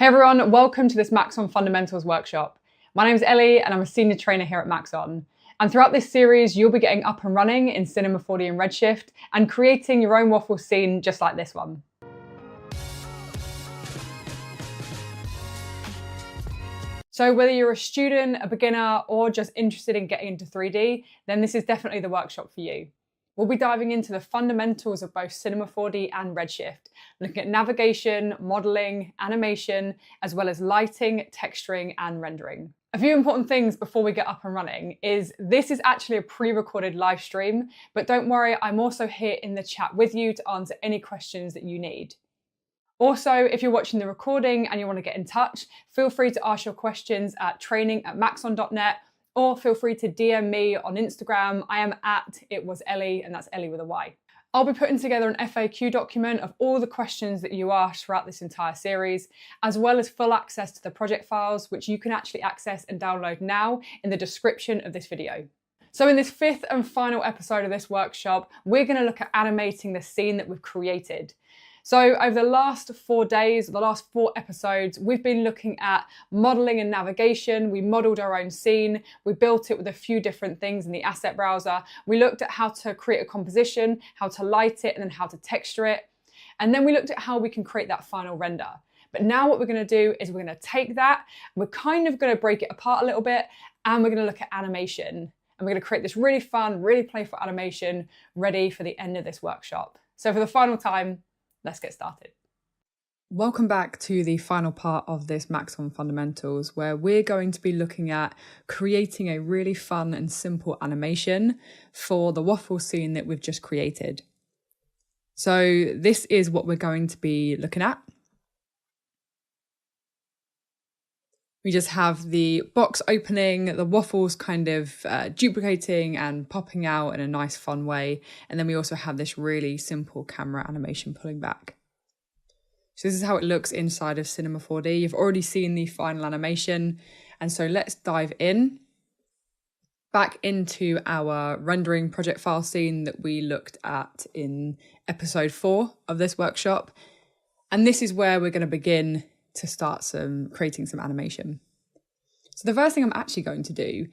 Hey everyone, welcome to this Maxon Fundamentals workshop. My name is Ellie and I'm a senior trainer here at Maxon. And throughout this series, you'll be getting up and running in Cinema 4D and Redshift and creating your own waffle scene just like this one. So whether you're a student, a beginner, or just interested in getting into 3D, then this is definitely the workshop for you. We'll be diving into the fundamentals of both Cinema 4D and Redshift, looking at navigation, modeling, animation, as well as lighting, texturing, and rendering. A few important things before we get up and running is this is actually a pre-recorded live stream, but don't worry, I'm also here in the chat with you to answer any questions that you need. Also, if you're watching the recording and you want to get in touch, feel free to ask your questions at training@maxon.net, or feel free to DM me on Instagram. I am at itwasellie, and that's Ellie with a Y. I'll be putting together an FAQ document of all the questions that you asked throughout this entire series, as well as full access to the project files, which you can actually access and download now in the description of this video. So in this fifth and final episode of this workshop, we're going to look at animating the scene that we've created. So over the last 4 days, the last 4 episodes, we've been looking at modeling and navigation. We modeled our own scene. We built it with a few different things in the asset browser. We looked at how to create a composition, how to light it, and then how to texture it. And then we looked at how we can create that final render. But now what we're going to do is we're going to take that, and we're kind of going to break it apart a little bit, and we're going to look at animation. And we're going to create this really fun, really playful animation ready for the end of this workshop. So for the final time, let's get started. Welcome back to the final part of this Maxon Fundamentals, where we're going to be looking at creating a really fun and simple animation for the waffle scene that we've just created. So this is what we're going to be looking at. We just have the box opening, the waffles kind of duplicating and popping out in a nice fun way. And then we also have this really simple camera animation pulling back. So this is how it looks inside of Cinema 4D. You've already seen the final animation. And so let's dive in back into our rendering project file scene that we looked at in episode 4 of this workshop. And this is where we're going to begin to start creating some animation. So the first thing I'm actually going to do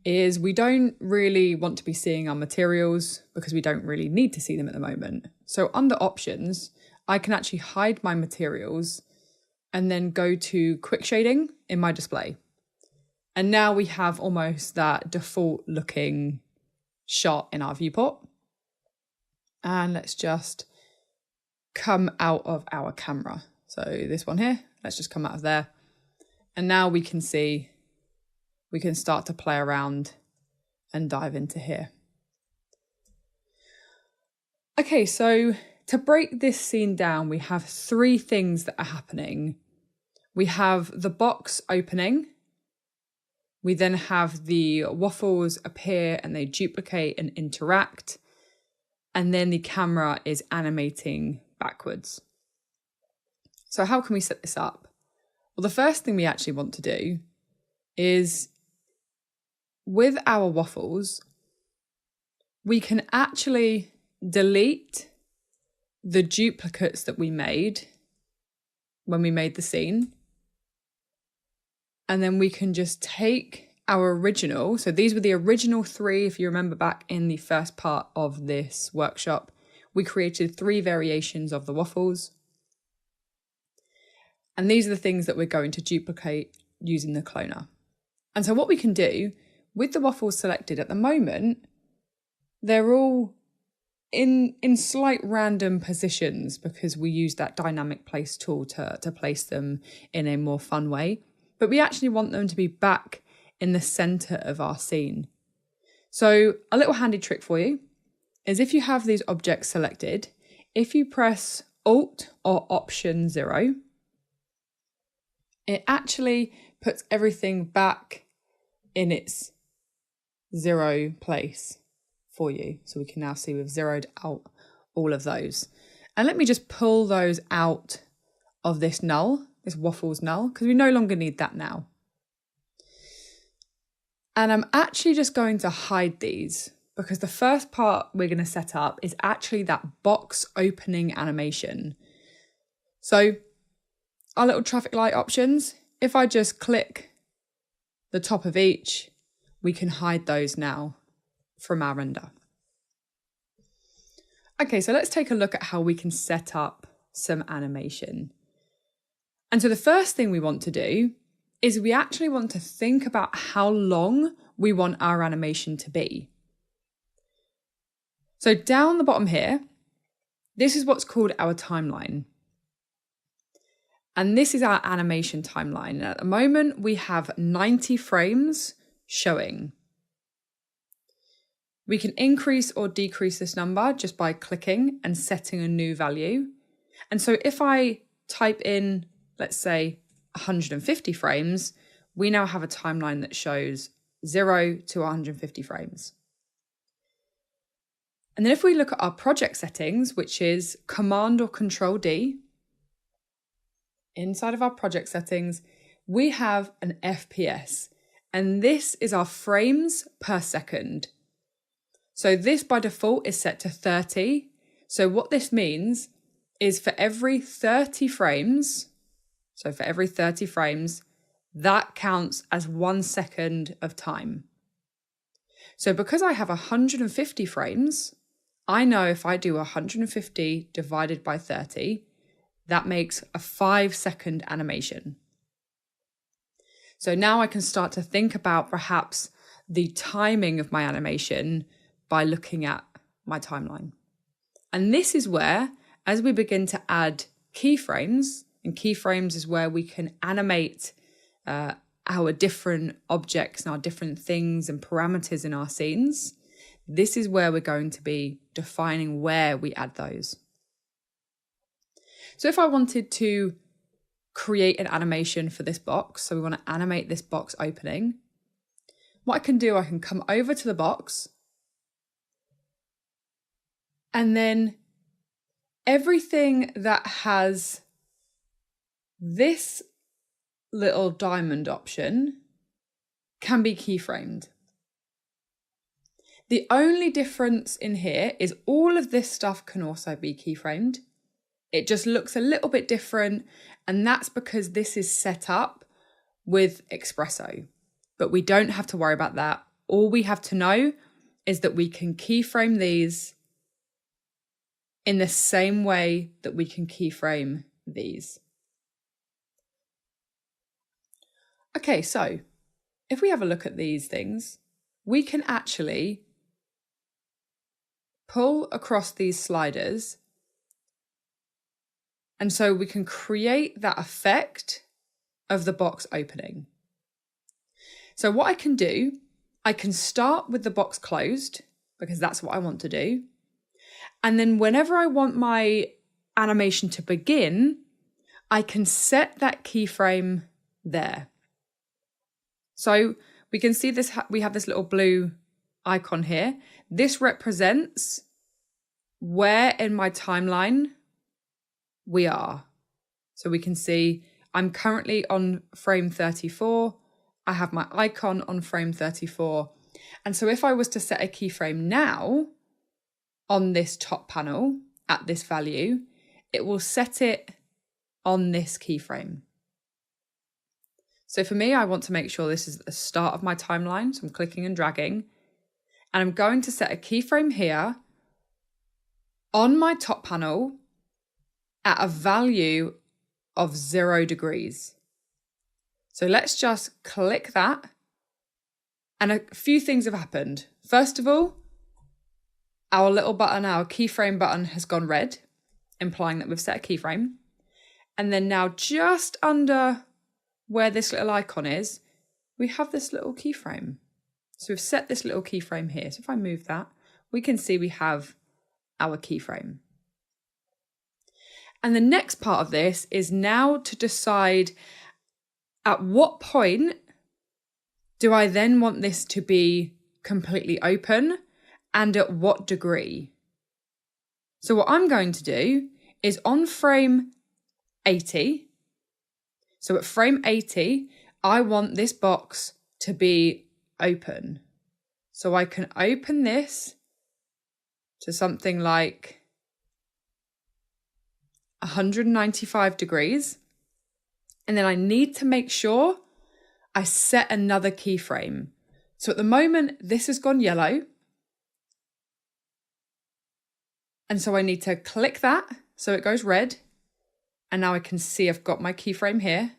is we don't really want to be seeing our materials because we don't really need to see them at the moment. So under options, I can actually hide my materials and then go to quick shading in my display. And now we have almost that default looking shot in our viewport. And let's just come out of our camera. So this one here, let's just come out of there. And now we can see, we can start to play around and dive into here. Okay, so to break this scene down, we have 3 things that are happening. We have the box opening. We then have the waffles appear and they duplicate and interact. And then the camera is animating backwards. So how can we set this up? Well, the first thing we actually want to do is with our waffles, we can actually delete the duplicates that we made when we made the scene. And then we can just take our original. So these were the original 3. If you remember back in the first part of this workshop, we created 3 variations of the waffles. And these are the things that we're going to duplicate using the cloner. And so what we can do with the waffles selected at the moment, they're all in slight random positions because we use that dynamic place tool to place them in a more fun way. But we actually want them to be back in the center of our scene. So a little handy trick for you is if you have these objects selected, if you press Alt or Option 0, it actually puts everything back in its 0 place for you. So we can now see we've zeroed out all of those. And let me just pull those out of this null, this waffles null, because we no longer need that now. And I'm actually just going to hide these because the first part we're going to set up is actually that box opening animation. So our little traffic light options, if I just click the top of each, we can hide those now from our render. Okay, so let's take a look at how we can set up some animation. And so the first thing we want to do is we actually want to think about how long we want our animation to be. So down the bottom here, this is what's called our timeline. And this is our animation timeline. And at the moment, we have 90 frames showing. We can increase or decrease this number just by clicking and setting a new value. And so if I type in, let's say, 150 frames, we now have a timeline that shows 0 to 150 frames. And then if we look at our project settings, which is Command or Control D, inside of our project settings, we have an FPS, and this is our frames per second. So this by default is set to 30. So what this means is for every 30 frames, that counts as 1 second of time. So because I have 150 frames, I know if I do 150 divided by 30, that makes a 5-second animation. So now I can start to think about perhaps the timing of my animation by looking at my timeline. And this is where, as we begin to add keyframes, and keyframes is where we can animate our different objects and our different things and parameters in our scenes, this is where we're going to be defining where we add those. So if I wanted to create an animation for this box, so we want to animate this box opening, what I can do, I can come over to the box, and then everything that has this little diamond option can be keyframed. The only difference in here is all of this stuff can also be keyframed. It just looks a little bit different, and that's because this is set up with Espresso. But we don't have to worry about that. All we have to know is that we can keyframe these in the same way that we can keyframe these. Okay, so if we have a look at these things, we can actually pull across these sliders, and so we can create that effect of the box opening. So what I can do, I can start with the box closed, because that's what I want to do. And then whenever I want my animation to begin, I can set that keyframe there. So we can see this, we have this little blue icon here. This represents where in my timeline we are. So we can see I'm currently on frame 34. I have my icon on frame 34. And so if I was to set a keyframe now on this top panel at this value, it will set it on this keyframe. So for me, I want to make sure this is the start of my timeline. So I'm clicking and dragging, and I'm going to set a keyframe here on my top panel at a value of 0 degrees. So let's just click that, and a few things have happened. First of all, our little button, our keyframe button has gone red, implying that we've set a keyframe. And then now just under where this little icon is, we have this little keyframe. So we've set this little keyframe here. So if I move that, we can see we have our keyframe. And the next part of this is now to decide at what point do I then want this to be completely open and at what degree. So what I'm going to do is on frame 80, so at frame 80, I want this box to be open. So I can open this to something like 195 degrees. And then I need to make sure I set another keyframe. So at the moment, this has gone yellow. And so I need to click that so it goes red. And now I can see I've got my keyframe here.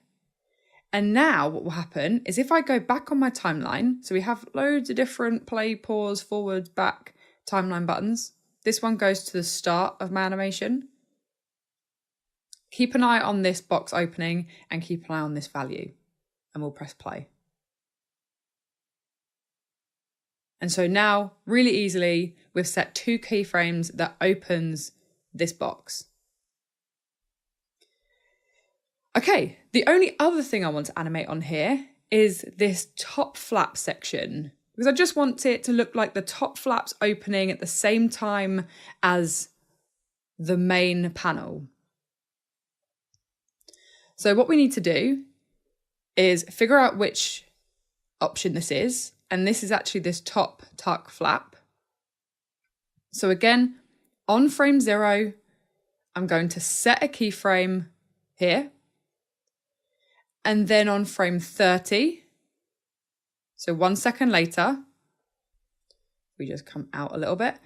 And now what will happen is if I go back on my timeline, so we have loads of different play, pause, forward, back timeline buttons. This one goes to the start of my animation. Keep an eye on this box opening and keep an eye on this value, and we'll press play. And so now, really easily, we've set 2 keyframes that opens this box. Okay, the only other thing I want to animate on here is this top flap section, because I just want it to look like the top flap's opening at the same time as the main panel. So what we need to do is figure out which option this is. And this is actually this top tuck flap. So again, on frame 0, I'm going to set a keyframe here. And then on frame 30, so 1 second later, we just come out a little bit.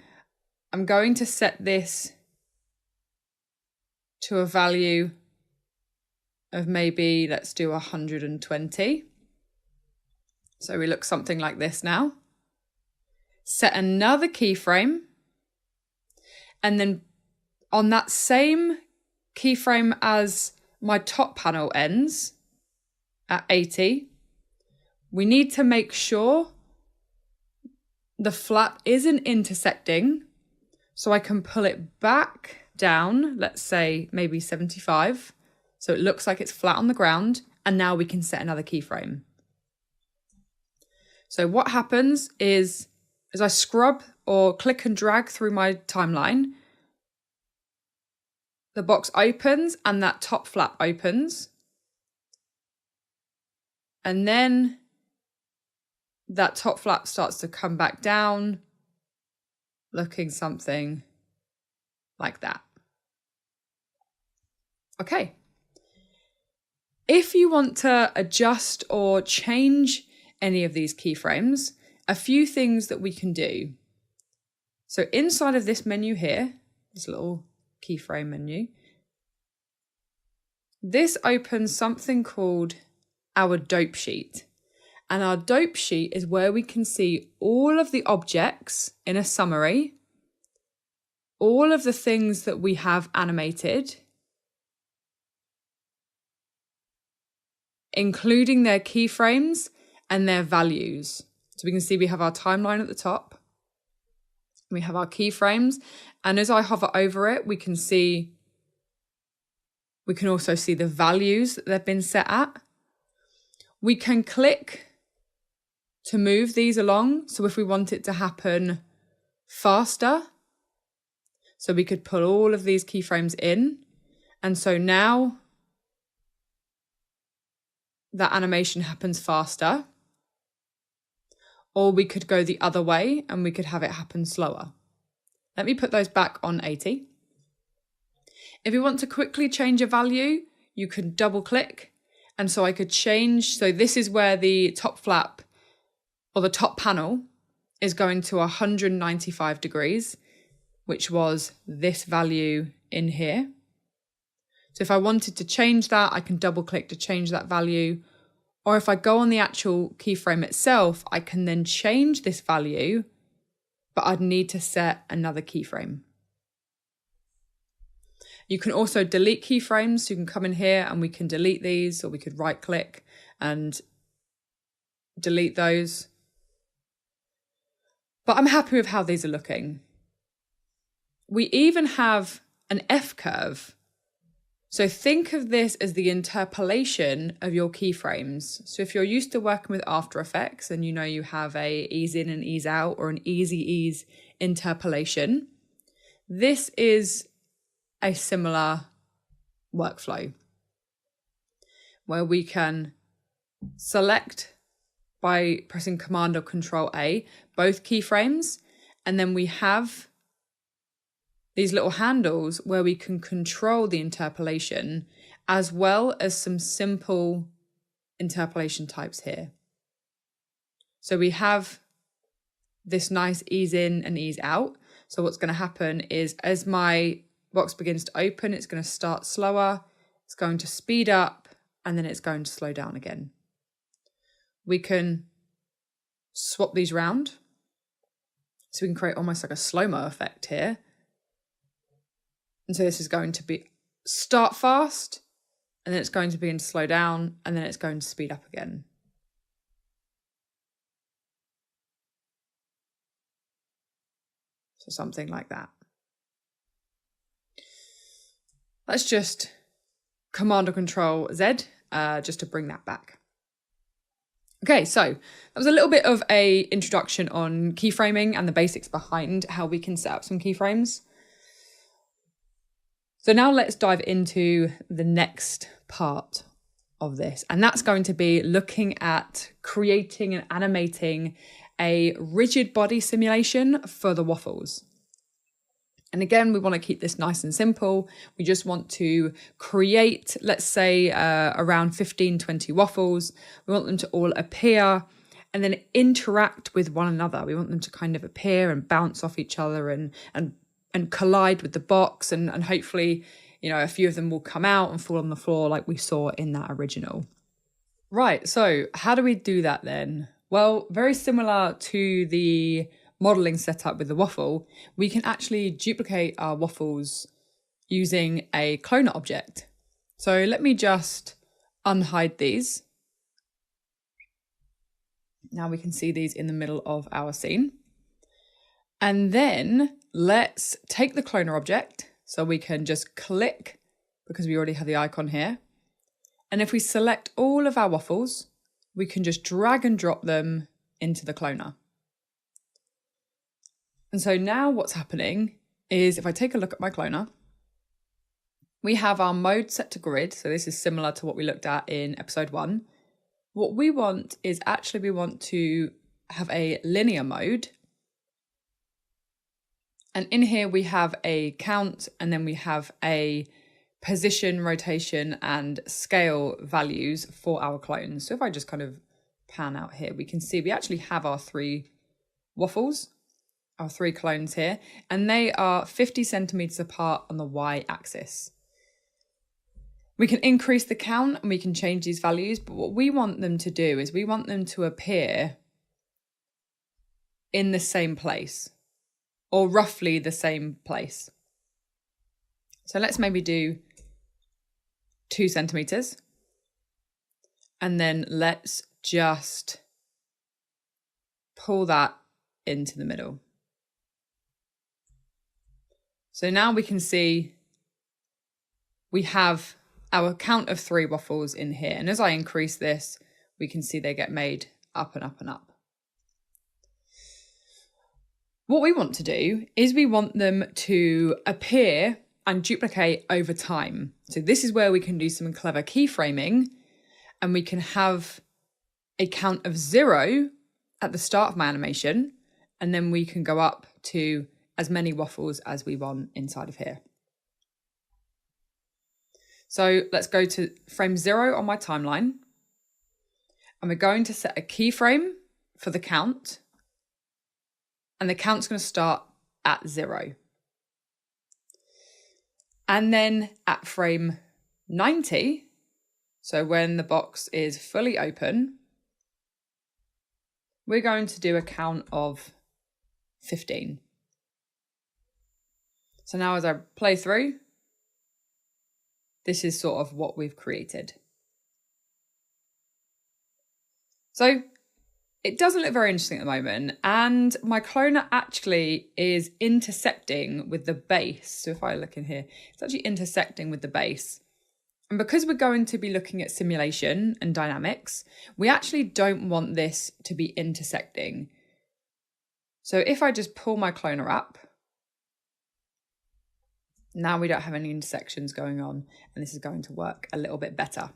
I'm going to set this to a value of maybe, let's do 120. So we look something like this now. Set another keyframe. And then on that same keyframe as my top panel ends at 80, we need to make sure the flap isn't intersecting. So I can pull it back down, let's say maybe 75. So it looks like it's flat on the ground. And now we can set another keyframe. So what happens is, as I scrub or click and drag through my timeline, the box opens and that top flap opens. And then that top flap starts to come back down, looking something like that. Okay. If you want to adjust or change any of these keyframes, a few things that we can do. So inside of this menu here, this little keyframe menu, this opens something called our dope sheet. And our dope sheet is where we can see all of the objects in a summary, all of the things that we have animated, including their keyframes and their values. So we can see we have our timeline at the top. We have our keyframes. And as I hover over it, we can also see the values that they've been set at. We can click to move these along. So if we want it to happen faster, so we could pull all of these keyframes in. And so now that animation happens faster. Or we could go the other way and we could have it happen slower. Let me put those back on 80. If you want to quickly change a value, you can double click. And so I could change. So this is where the top flap or the top panel is going to 195 degrees, which was this value in here. So if I wanted to change that, I can double click to change that value. Or if I go on the actual keyframe itself, I can then change this value, but I'd need to set another keyframe. You can also delete keyframes. So you can come in here and we can delete these, or we could right click and delete those. But I'm happy with how these are looking. We even have an F curve. So think of this as the interpolation of your keyframes. So if you're used to working with After Effects and you know you have a ease in and ease out or an easy ease interpolation, this is a similar workflow where we can select by pressing Command or Control A, both keyframes, and then we have these little handles where we can control the interpolation as well as some simple interpolation types here. So we have this nice ease in and ease out. So what's going to happen is as my box begins to open, it's going to start slower, it's going to speed up, and then it's going to slow down again. We can swap these round. So we can create almost like a slow-mo effect here. And so this is going to be start fast, and then it's going to begin to slow down, and then it's going to speed up again. So something like that. Let's just Command or Control Z just to bring that back. Okay, so that was a little bit of an introduction on keyframing and the basics behind how we can set up some keyframes. So now let's dive into the next part of this, and that's going to be looking at creating and animating a rigid body simulation for the waffles. And again, we want to keep this nice and simple. We just want to create, let's say, around 15, 20 waffles. We want them to all appear and then interact with one another. We want them to kind of appear and bounce off each other and collide with the box. And hopefully, you know, a few of them will come out and fall on the floor like we saw in that original. Right, so how do we do that then? Well, very similar to the modeling setup with the waffle, we can actually duplicate our waffles using a cloner object. So let me just unhide these. Now we can see these in the middle of our scene. And then let's take the cloner object. So we can just click, because we already have the icon here. And if we select all of our waffles, we can just drag and drop them into the cloner. And so now what's happening is if I take a look at my cloner, we have our mode set to grid. So this is similar to what we looked at in episode 1. What we want is actually we want to have a linear mode. And in here we have a count, and then we have a position, rotation, and scale values for our clones. So if I just kind of pan out here, we can see we actually have our 3 waffles, our 3 clones here, and they are 50 centimeters apart on the y-axis. We can increase the count and we can change these values, but what we want them to do is we want them to appear in the same place, or roughly the same place. So let's maybe do 2 centimeters, and then let's just pull that into the middle. So now we can see we have our count of 3 waffles in here. And as I increase this, we can see they get made up and up and up. What we want to do is we want them to appear and duplicate over time. So this is where we can do some clever keyframing, and we can have a count of 0 at the start of my animation, and then we can go up to as many waffles as we want inside of here. So let's go to frame 0 on my timeline, and we're going to set a keyframe for the count, and the count's going to start at 0. And then at frame 90, so when the box is fully open, we're going to do a count of 15. So now as I play through, this is sort of what we've created. So it doesn't look very interesting at the moment, and my cloner actually is intersecting with the base. So if I look in here, it's actually intersecting with the base. And because we're going to be looking at simulation and dynamics, we actually don't want this to be intersecting. So if I just pull my cloner up, now we don't have any intersections going on, and this is going to work a little bit better.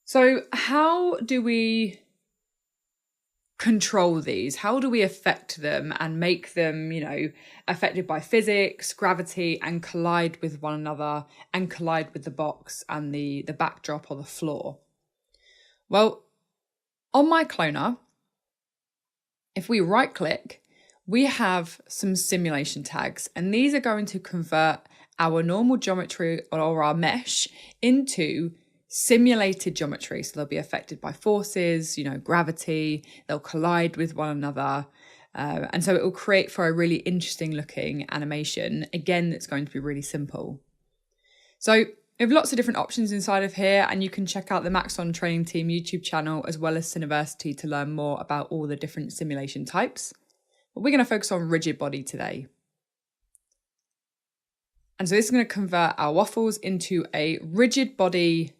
So how do we control these? How do we affect them and make them, affected by physics, gravity, and collide with one another and collide with the box and the backdrop or the floor? Well, on my cloner, if we right click, we have some simulation tags, and these are going to convert our normal geometry or our mesh into simulated geometry. So they'll be affected by forces, gravity, they'll collide with one another. And so it will create for a really interesting looking animation. Again, that's going to be really simple. So we have lots of different options inside of here, and you can check out the Maxon Training Team YouTube channel as well as Cineversity to learn more about all the different simulation types. But we're going to focus on rigid body today. And so this is going to convert our waffles into a rigid body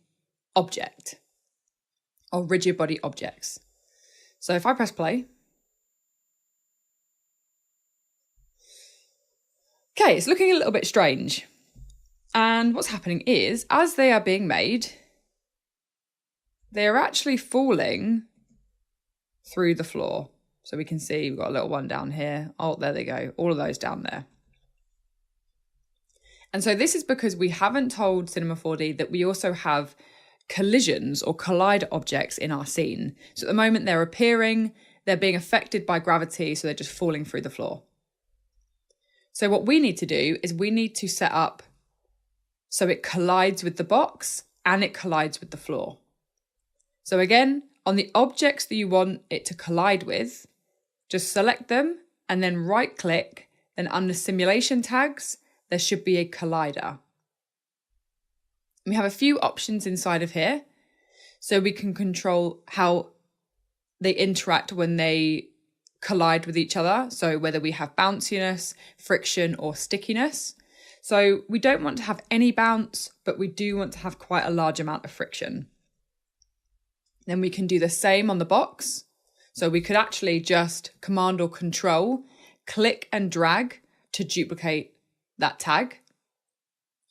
object or rigid body objects. So if I press play, okay, it's looking a little bit strange. And what's happening is, as they are being made, they are actually falling through the floor. So we can see we've got a little one down here. Oh, there they go. All of those down there. And so this is because we haven't told Cinema 4D that we also have collisions or collide objects in our scene. So at the moment they're appearing, they're being affected by gravity, so they're just falling through the floor. So what we need to do is we need to set up so it collides with the box and it collides with the floor. So again, on the objects that you want it to collide with, just select them and then right click, then under simulation tags, there should be a collider. We have a few options inside of here. So we can control how they interact when they collide with each other. So whether we have bounciness, friction, or stickiness. So we don't want to have any bounce, but we do want to have quite a large amount of friction. Then we can do the same on the box. So we could actually just command or control, click and drag to duplicate that tag.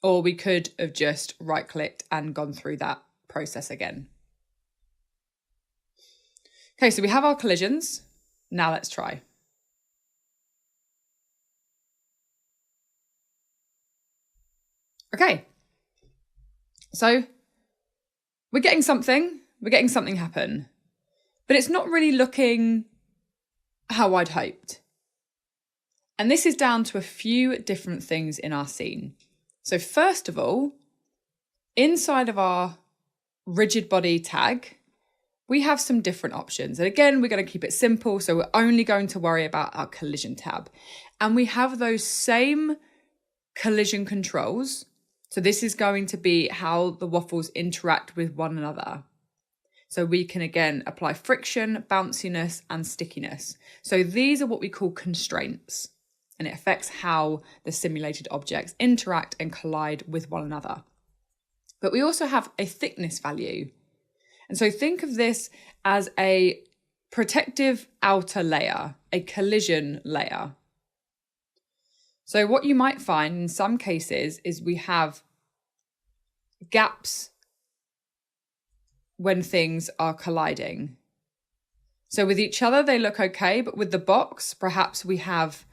Or we could have just right clicked and gone through that process again. Okay, so we have our collisions. Now let's try. Okay, so we're getting something happen, but it's not really looking how I'd hoped. And this is down to a few different things in our scene. So first of all, inside of our rigid body tag, we have some different options. And again, we're going to keep it simple. So we're only going to worry about our collision tab. And we have those same collision controls. So this is going to be how the waffles interact with one another. So we can again apply friction, bounciness, and stickiness. So these are what we call constraints, and it affects how the simulated objects interact and collide with one another. But we also have a thickness value. And so think of this as a protective outer layer, a collision layer. So what you might find in some cases is we have gaps when things are colliding. So with each other, they look okay, but with the box, perhaps we have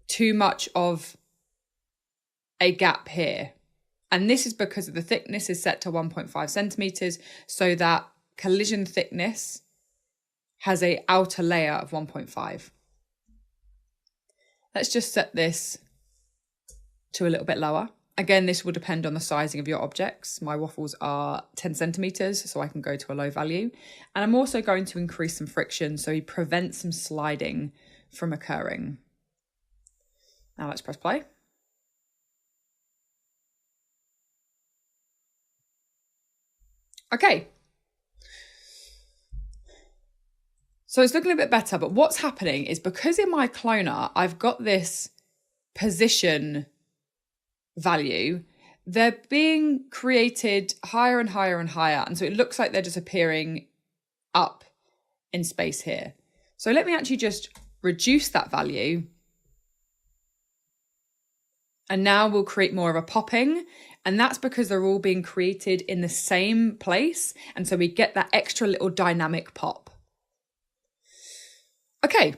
too much of a gap here. And this is because of the thickness is set to 1.5 centimeters, so that collision thickness has an outer layer of 1.5. Let's just set this to a little bit lower. Again, this will depend on the sizing of your objects. My waffles are 10 centimeters, so I can go to a low value. And I'm also going to increase some friction so we prevent some sliding from occurring. Now let's press play. Okay. So it's looking a bit better, but what's happening is because in my cloner, I've got this position value, they're being created higher and higher and higher. And so it looks like they're just appearing up in space here. So let me actually just reduce that value. And now we'll create more of a popping. And that's because they're all being created in the same place. And so we get that extra little dynamic pop. Okay,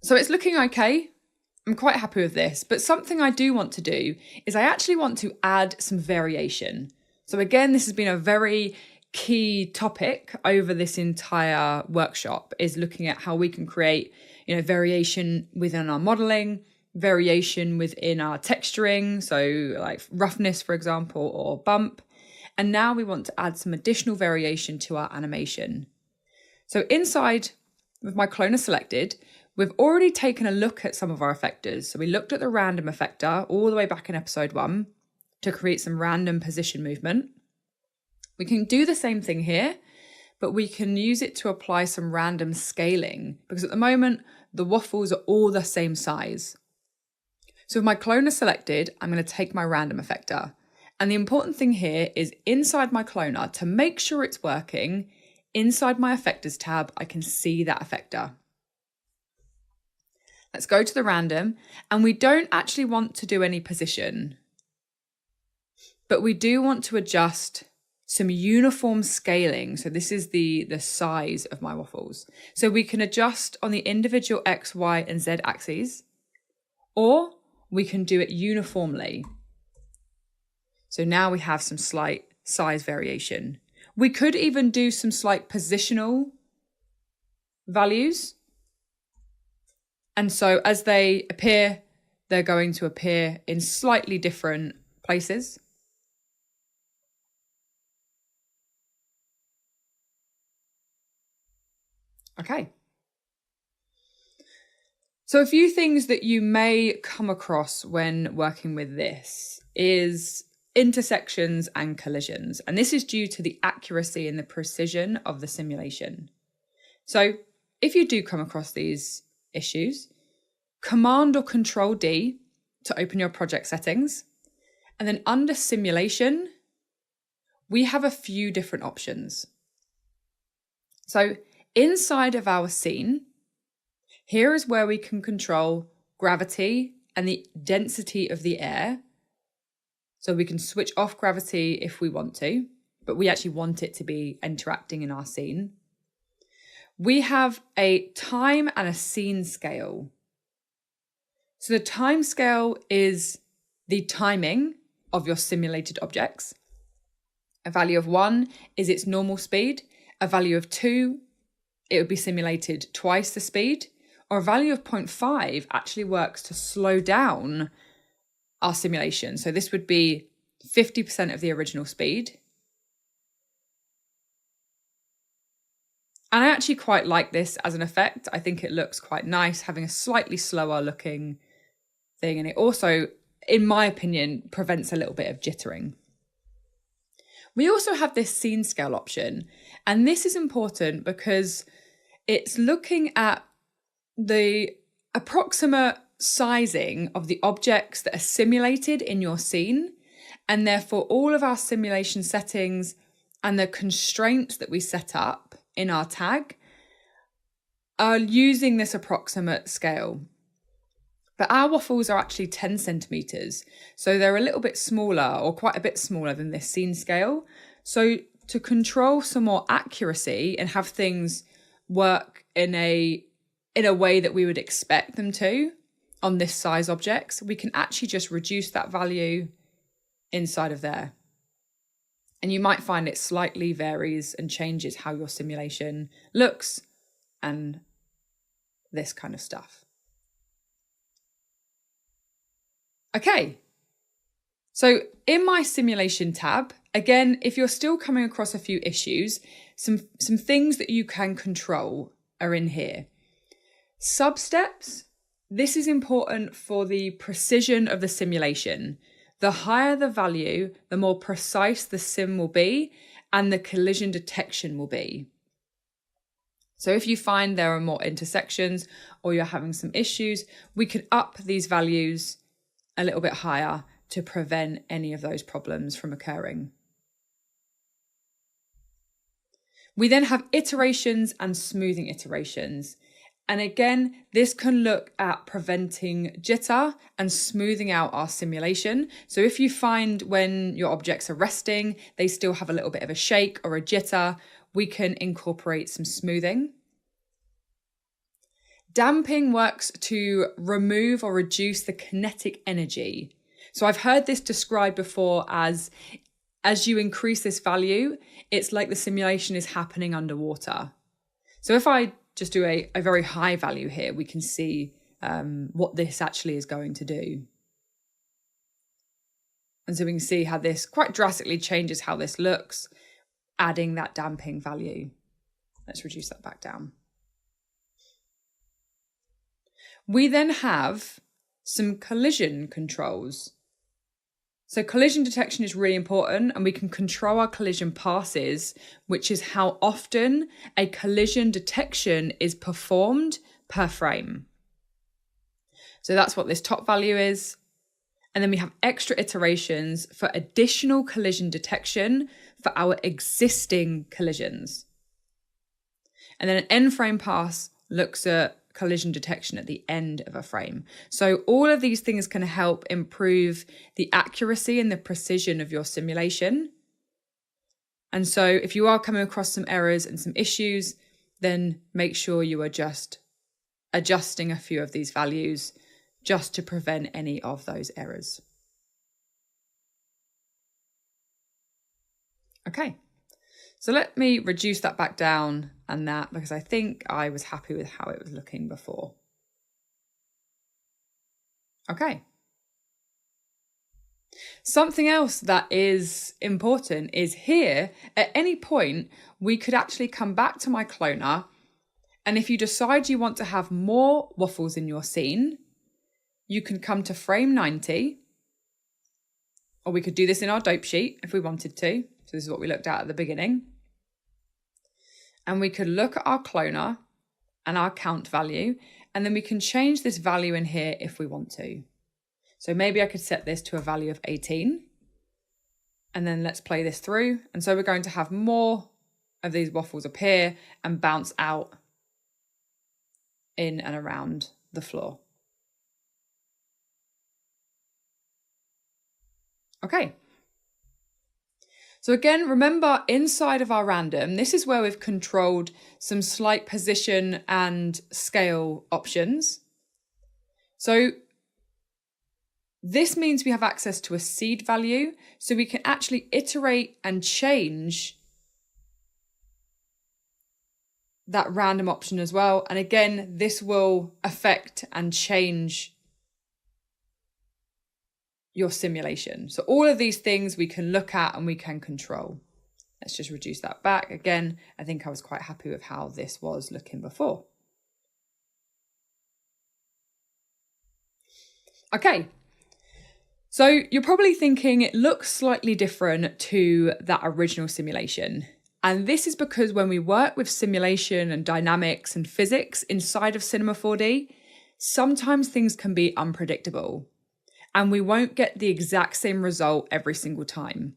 so it's looking okay. I'm quite happy with this, but something I do want to do is I actually want to add some variation. So again, this has been a very key topic over this entire workshop, is looking at how we can create, variation within our modeling, variation within our texturing, so like roughness, for example, or bump. And now we want to add some additional variation to our animation. So inside, with my cloner selected, we've already taken a look at some of our effectors. So we looked at the random effector all the way back in episode 1 to create some random position movement. We can do the same thing here, but we can use it to apply some random scaling, because at the moment, the waffles are all the same size. So with my cloner selected, I'm going to take my random effector. And the important thing here is inside my cloner, to make sure it's working, inside my effectors tab, I can see that effector. Let's go to the random, and we don't actually want to do any position, but we do want to adjust some uniform scaling. So this is the size of my waffles. So we can adjust on the individual X, Y, and Z axes, or we can do it uniformly. So now we have some slight size variation. We could even do some slight positional values. And so as they appear, they're going to appear in slightly different places. Okay. So a few things that you may come across when working with this is intersections and collisions. And this is due to the accuracy and the precision of the simulation. So if you do come across these issues, Command or Control D to open your project settings. And then under simulation, we have a few different options. So inside of our scene, here is where we can control gravity and the density of the air. So we can switch off gravity if we want to, but we actually want it to be interacting in our scene. We have a time and a scene scale. So the time scale is the timing of your simulated objects. A value of 1 is its normal speed. A value of 2, it would be simulated twice the speed. Or a value of 0.5 actually works to slow down our simulation. So this would be 50% of the original speed. And I actually quite like this as an effect. I think it looks quite nice, having a slightly slower looking thing. And it also, in my opinion, prevents a little bit of jittering. We also have this scene scale option. And this is important because it's looking at the approximate sizing of the objects that are simulated in your scene. And therefore, all of our simulation settings and the constraints that we set up in our tag are using this approximate scale. But our waffles are actually 10 centimeters. So they're a little bit smaller, or quite a bit smaller than this scene scale. So to control some more accuracy and have things work in a way that we would expect them to on this size objects, we can actually just reduce that value inside of there. And you might find it slightly varies and changes how your simulation looks and this kind of stuff. Okay, so in my simulation tab, again, if you're still coming across a few issues, some things that you can control are in here. Substeps, this is important for the precision of the simulation. The higher the value, the more precise the sim will be and the collision detection will be. So if you find there are more intersections or you're having some issues, we can up these values a little bit higher to prevent any of those problems from occurring. We then have iterations and smoothing iterations. And again, this can look at preventing jitter and smoothing out our simulation. So if you find when your objects are resting, they still have a little bit of a shake or a jitter, we can incorporate some smoothing. Damping works to remove or reduce the kinetic energy. So I've heard this described before as you increase this value, it's like the simulation is happening underwater. So if I just do a very high value here, we can see what this actually is going to do. And so we can see how this quite drastically changes how this looks, adding that damping value. Let's reduce that back down. We then have some collision controls. So collision detection is really important, and we can control our collision passes, which is how often a collision detection is performed per frame. So that's what this top value is. And then we have extra iterations for additional collision detection for our existing collisions. And then an end frame pass looks at collision detection at the end of a frame. So all of these things can help improve the accuracy and the precision of your simulation. And so if you are coming across some errors and some issues, then make sure you are just adjusting a few of these values just to prevent any of those errors. Okay, so let me reduce that back down and that, because I think I was happy with how it was looking before. Okay. Something else that is important is here, at any point, we could actually come back to my cloner, and if you decide you want to have more waffles in your scene, you can come to frame 90, or we could do this in our dope sheet if we wanted to. So this is what we looked at the beginning. And we could look at our cloner and our count value, and then we can change this value in here if we want to. So maybe I could set this to a value of 18, and then let's play this through. And so we're going to have more of these waffles appear and bounce out in and around the floor. Okay. So again, remember, inside of our random, this is where we've controlled some slight position and scale options. So this means we have access to a seed value, so we can actually iterate and change that random option as well. And again, this will affect and change your simulation. So all of these things we can look at and we can control. Let's just reduce that back. Again, I think I was quite happy with how this was looking before. Okay, so you're probably thinking it looks slightly different to that original simulation. And this is because when we work with simulation and dynamics and physics inside of Cinema 4D, sometimes things can be unpredictable, and we won't get the exact same result every single time.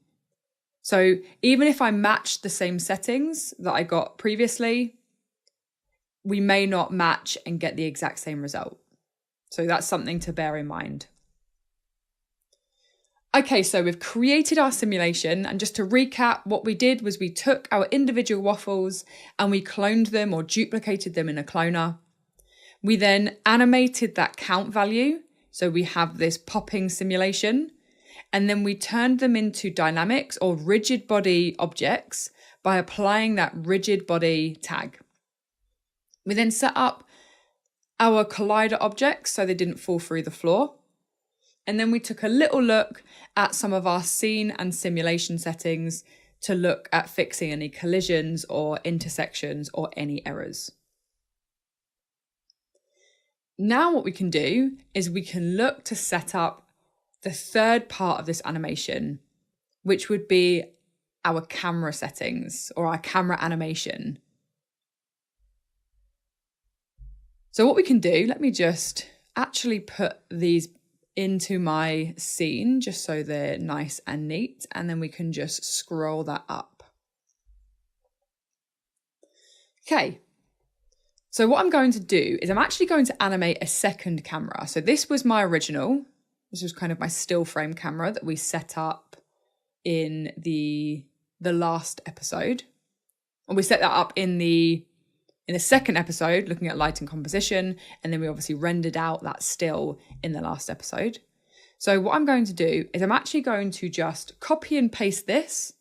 So even if I match the same settings that I got previously, we may not match and get the exact same result. So that's something to bear in mind. Okay, so we've created our simulation, and just to recap, what we did was we took our individual waffles and we cloned them or duplicated them in a cloner. We then animated that count value, so we have this popping simulation, and then we turned them into dynamics or rigid body objects by applying that rigid body tag. We then set up our collider objects so they didn't fall through the floor. And then we took a little look at some of our scene and simulation settings to look at fixing any collisions or intersections or any errors. Now what we can do is we can look to set up the third part of this animation, which would be our camera settings or our camera animation. So what we can do, let me just actually put these into my scene just so they're nice and neat, and then we can just scroll that up. Okay, so what I'm going to do is I'm actually going to animate a second camera. So this was my original, this was kind of my still frame camera that we set up in the last episode. And we set that up in the in the second episode, looking at light and composition, and then we obviously rendered out that still in the last episode. So what I'm going to do is I'm actually going to just copy and paste this,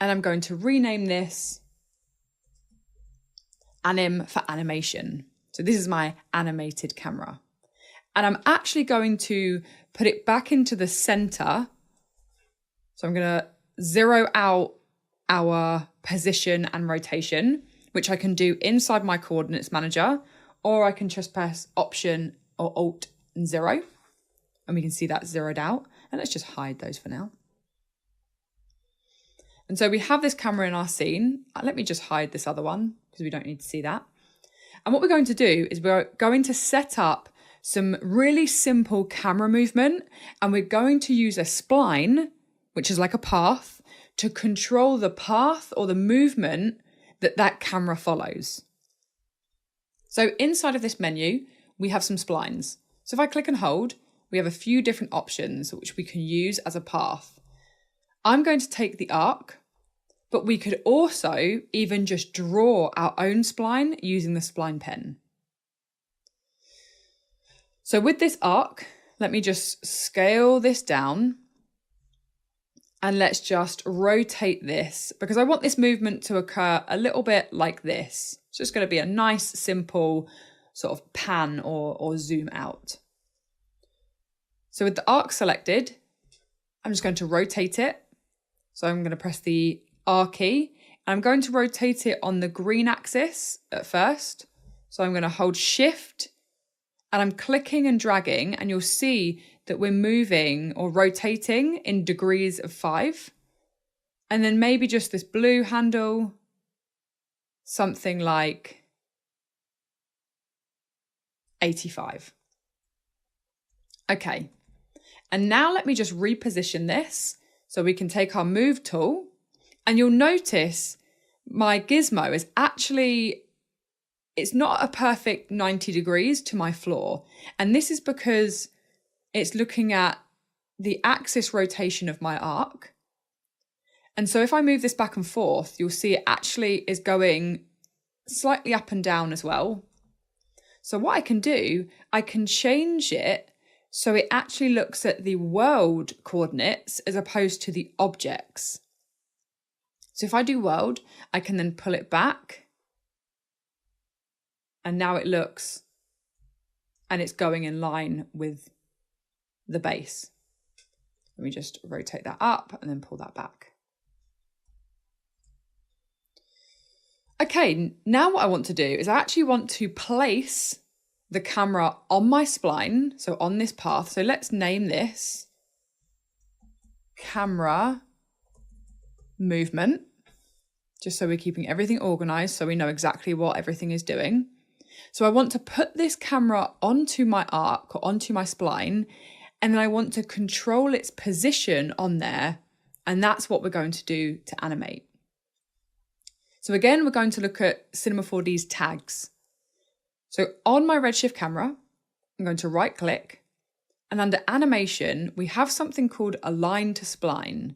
and I'm going to rename this anim for animation. So this is my animated camera. And I'm actually going to put it back into the center. So I'm going to zero out our position and rotation, which I can do inside my coordinates manager, or I can just press Option or Alt and 0. And we can see that zeroed out. And let's just hide those for now. And so we have this camera in our scene. Let me just hide this other one because we don't need to see that. And what we're going to do is we're going to set up some really simple camera movement, and we're going to use a spline, which is like a path, to control the path or the movement that camera follows. So inside of this menu, we have some splines. So if I click and hold, we have a few different options which we can use as a path. I'm going to take the arc, but we could also even just draw our own spline using the spline pen. So with this arc, let me just scale this down, and let's just rotate this because I want this movement to occur a little bit like this. It's just going to be a nice, simple sort of pan or zoom out. So with the arc selected, I'm just going to rotate it. So I'm going to press the R key, and I'm going to rotate it on the green axis at first. So I'm going to hold Shift, and I'm clicking and dragging, and you'll see that we're moving or rotating in degrees of 5. And then maybe just this blue handle, something like 85. Okay, and now let me just reposition this so we can take our move tool, and you'll notice my gizmo is actually, it's not a perfect 90 degrees to my floor. And this is because it's looking at the axis rotation of my arc. And so if I move this back and forth, you'll see it actually is going slightly up and down as well. So what I can do, I can change it so it actually looks at the world coordinates as opposed to the objects. So if I do world, I can then pull it back. And now it looks, and it's going in line with the base. Let me just rotate that up and then pull that back. Okay, now what I want to do is I actually want to place the camera on my spline, so on this path. So let's name this camera movement, just so we're keeping everything organized so we know exactly what everything is doing. So I want to put this camera onto my arc or onto my spline, and then I want to control its position on there. And that's what we're going to do to animate. So again, we're going to look at Cinema 4D's tags. So on my Redshift camera, I'm going to right click, and under animation, we have something called align to spline.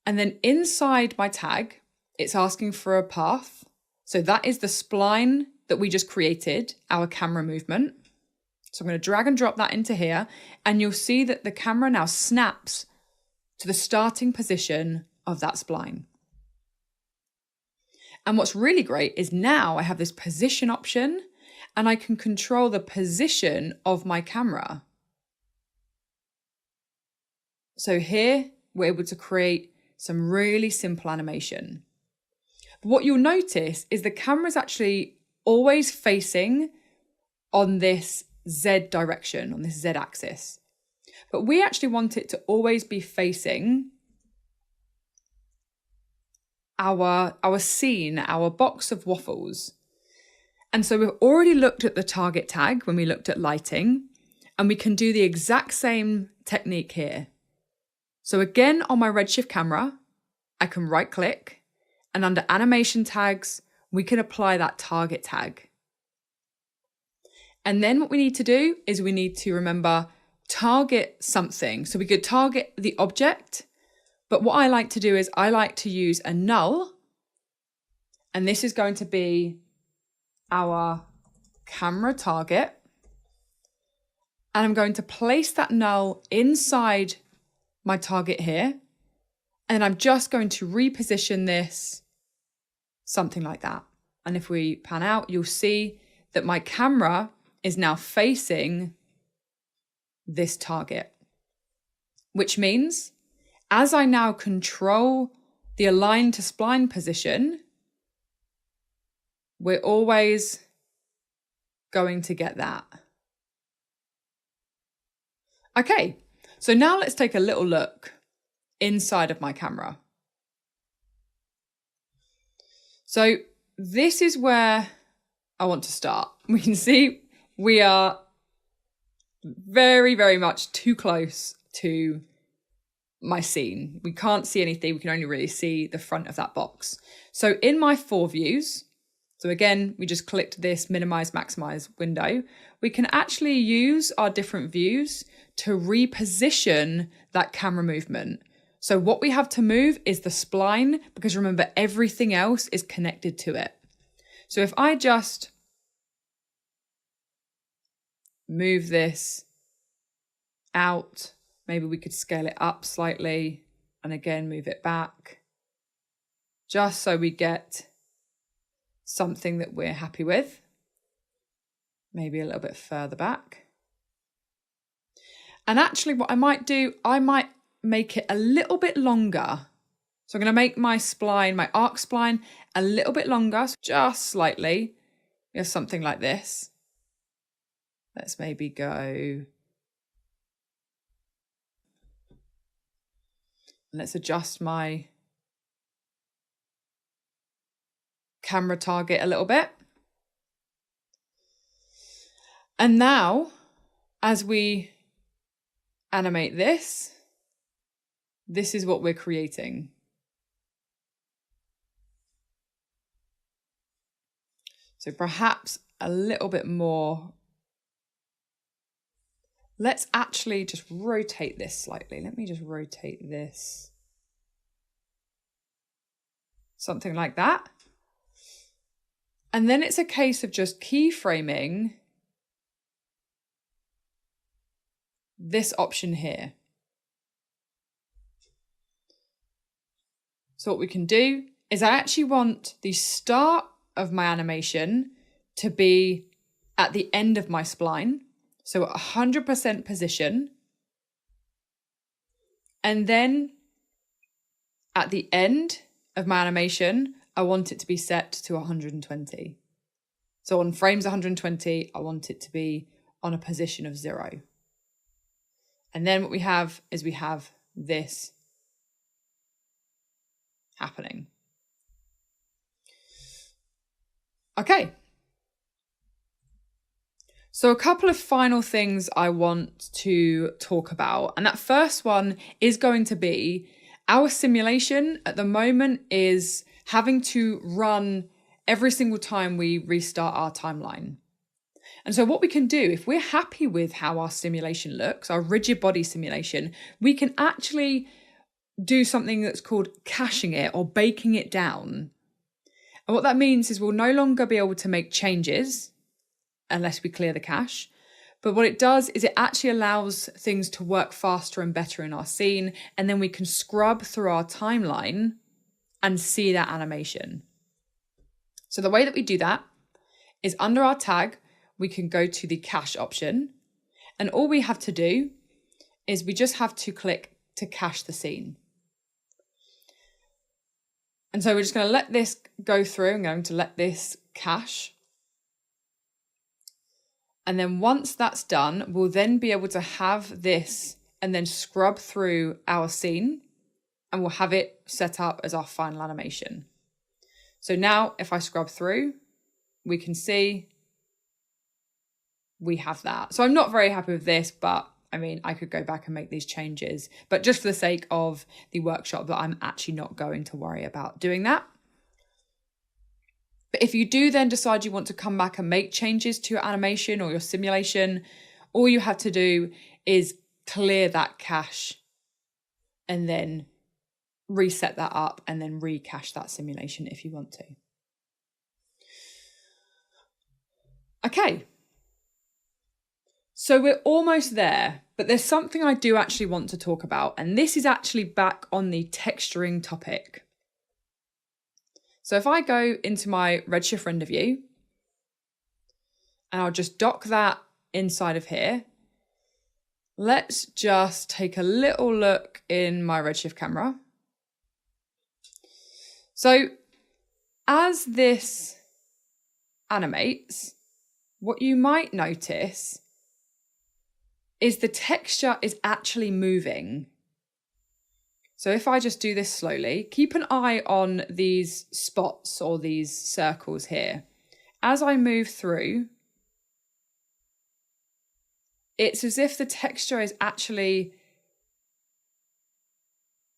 And then inside my tag, it's asking for a path. So that is the spline that we just created, our camera movement. So I'm going to drag and drop that into here, and you'll see that the camera now snaps to the starting position of that spline. And what's really great is now I have this position option, and I can control the position of my camera. So here we're able to create some really simple animation. But what you'll notice is the camera is actually always facing on this Z direction, on this Z axis. But we actually want it to always be facing our scene, our box of waffles. And so we've already looked at the target tag when we looked at lighting, and we can do the exact same technique here. So again, on my Redshift camera, I can right click, and under animation tags, we can apply that target tag. And then what we need to do is we need to remember target something. So we could target the object, but what I like to do is I like to use a null And this is going to be our camera target. And I'm going to place that null inside my target here. And I'm just going to reposition this something like that. And if we pan out, you'll see that my camera is now facing this target, which means as I now control the align to spline position, we're always going to get that. Okay, so now let's take a little look inside of my camera. So this is where I want to start. We can see we are very, very much too close to my scene. We can't see anything. We can only really see the front of that box. So in my 4 views, so again, we just clicked this minimize, maximize window. We can actually use our different views to reposition that camera movement. So what we have to move is the spline, because remember, everything else is connected to it. So if I just move this out, maybe we could scale it up slightly and again, move it back, just so we get something that we're happy with. Maybe a little bit further back. And actually what I might do, I might make it a little bit longer. So I'm going to make my spline, my arc spline, a little bit longer, so just slightly. We have something like this. Let's maybe go. Let's adjust my camera target a little bit. And now, as we animate this, this is what we're creating. So perhaps a little bit more. Let's actually just rotate this slightly. Let me just rotate this. Something like that. And then it's a case of just keyframing this option here. So what we can do is I actually want the start of my animation to be at the end of my spline. So at 100% position. And then at the end of my animation, I want it to be set to 120. So on frames 120, I want it to be on a position of 0. And then what we have is we have this happening. Okay. So a couple of final things I want to talk about. And that first one is going to be our simulation at the moment is having to run every single time we restart our timeline. And so what we can do, if we're happy with how our simulation looks, our rigid body simulation, we can actually do something that's called caching it or baking it down. And what that means is we'll no longer be able to make changes unless we clear the cache. But what it does is it actually allows things to work faster and better in our scene. And then we can scrub through our timeline and see that animation. So the way that we do that is under our tag, we can go to the cache option. And all we have to do is we just have to click to cache the scene. And so we're just going to let this go through. I'm going to let this cache. And then once that's done, we'll then be able to have this and then scrub through our scene and we'll have it set up as our final animation. So now if I scrub through, we can see we have that. So I'm not very happy with this, but I mean, I could go back and make these changes, but just for the sake of the workshop, that I'm actually not going to worry about doing that. But if you do then decide you want to come back and make changes to your animation or your simulation, all you have to do is clear that cache and then reset that up and then recache that simulation if you want to. Okay. So we're almost there, but there's something I do actually want to talk about, and this is actually back on the texturing topic. So if I go into my Redshift render view, and I'll just dock that inside of here, let's just take a little look in my Redshift camera. So as this animates, what you might notice is the texture is actually moving. So if I just do this slowly, keep an eye on these spots or these circles here. As I move through, it's as if the texture is actually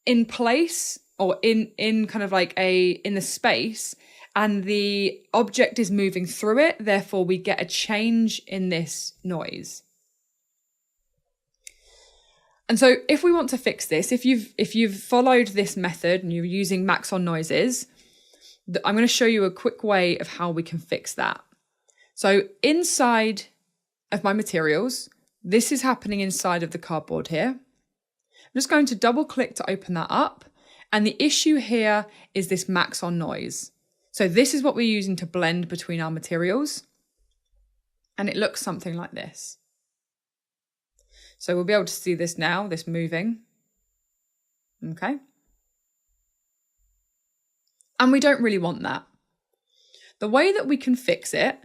in place or in kind of like in the space, and the object is moving through it. Therefore, we get a change in this noise. And so if we want to fix this, if you've followed this method and you're using max on noises, I'm going to show you a quick way of how we can fix that. So inside of my materials, this is happening inside of the cardboard here. I'm just going to double click to open that up. And the issue here is this max on noise. So this is what we're using to blend between our materials. And it looks something like this. So we'll be able to see this now, this moving. Okay. And we don't really want that. The way that we can fix it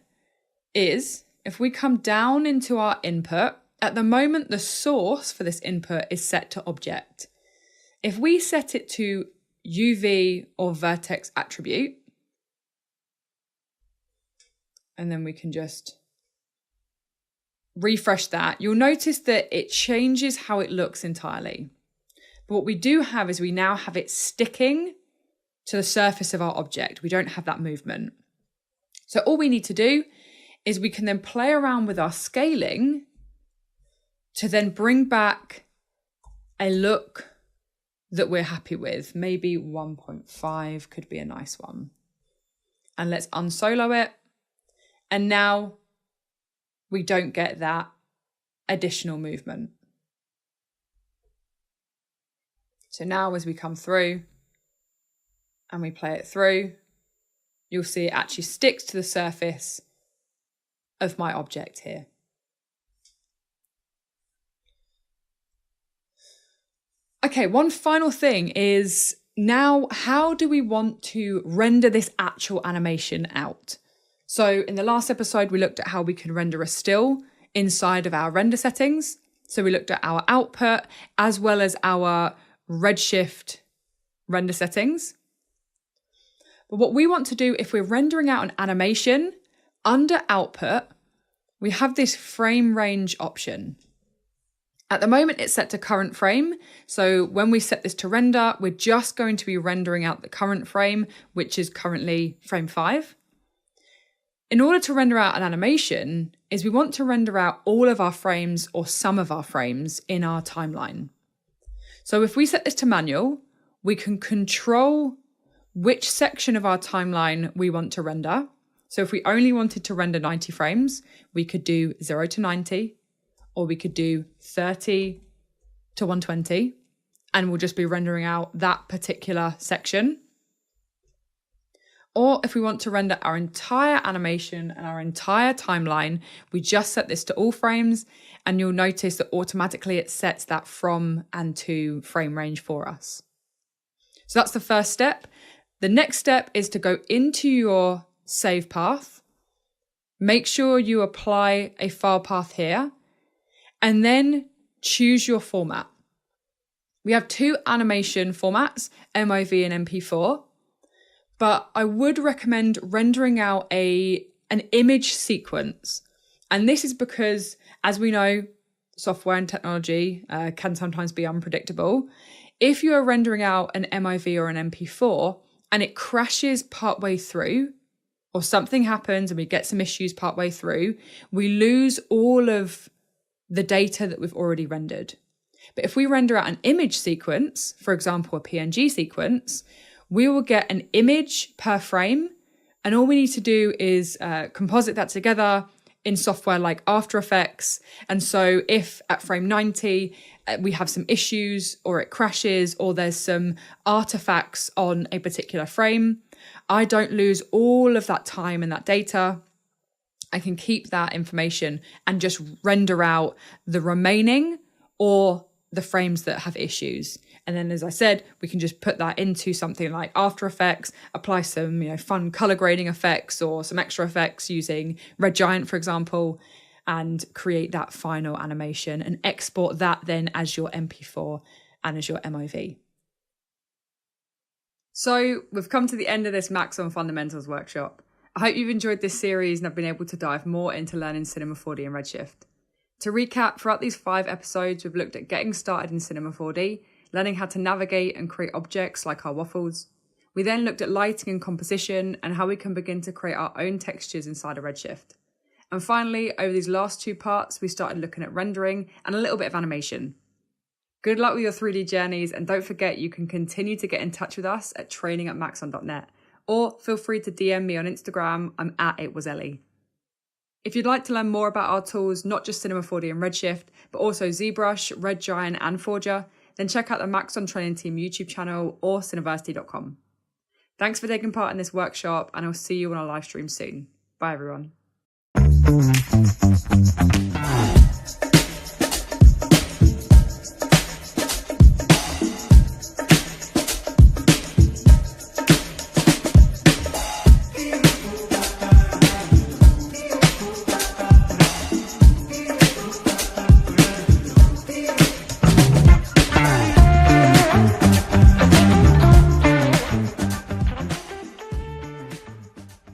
is if we come down into our input, at the moment, the source for this input is set to object. If we set it to UV or vertex attribute, and then we can just refresh that, you'll notice that it changes how it looks entirely. But what we do have is we now have it sticking to the surface of our object. We don't have that movement. So all we need to do is we can then play around with our scaling to then bring back a look that we're happy with. Maybe 1.5 could be a nice one. And let's unsolo it. And now we don't get that additional movement. So now as we come through and we play it through, you'll see it actually sticks to the surface of my object here. Okay, one final thing is now, how do we want to render this actual animation out? So in the last episode, we looked at how we can render a still inside of our render settings. So we looked at our output as well as our Redshift render settings. But what we want to do if we're rendering out an animation, under output, we have this frame range option. At the moment, it's set to current frame. So when we set this to render, we're just going to be rendering out the current frame, which is currently frame 5. In order to render out an animation, is we want to render out all of our frames or some of our frames in our timeline. So if we set this to manual, we can control which section of our timeline we want to render. So if we only wanted to render 90 frames, we could do 0 to 90, or we could do 30 to 120, and we'll just be rendering out that particular section. Or if we want to render our entire animation and our entire timeline, we just set this to all frames, and you'll notice that automatically it sets that from and to frame range for us. So that's the first step. The next step is to go into your save path, make sure you apply a file path here, and then choose your format. We have 2 animation formats, MOV and MP4. But I would recommend rendering out an image sequence. And this is because, as we know, software and technology can sometimes be unpredictable. If you are rendering out an MOV or an MP4 and it crashes partway through, or something happens and we get some issues partway through, we lose all of the data that we've already rendered. But if we render out an image sequence, for example, a PNG sequence, we will get an image per frame, and all we need to do is composite that together, in software like After Effects. And so if at frame 90, we have some issues or it crashes or there's some artifacts on a particular frame, I don't lose all of that time and that data. I can keep that information and just render out the remaining or the frames that have issues. And then, as I said, we can just put that into something like After Effects, apply some, fun color grading effects or some extra effects using Red Giant, for example, and create that final animation and export that then as your MP4 and as your MOV. So we've come to the end of this Max on Fundamentals workshop. I hope you've enjoyed this series and have been able to dive more into learning Cinema 4D and Redshift. To recap, throughout these 5 episodes, we've looked at getting started in Cinema 4D, learning how to navigate and create objects like our waffles. We then looked at lighting and composition and how we can begin to create our own textures inside of Redshift. And finally, over these last 2 parts, we started looking at rendering and a little bit of animation. Good luck with your 3D journeys, and don't forget you can continue to get in touch with us at training@maxon.net, or feel free to DM me on Instagram. I'm at @itwasellie. If you'd like to learn more about our tools, not just Cinema 4D and Redshift, but also ZBrush, Red Giant and Forger, then check out the Maxon Training Team YouTube channel or cineversity.com. Thanks for taking part in this workshop, and I'll see you on our live stream soon. Bye everyone.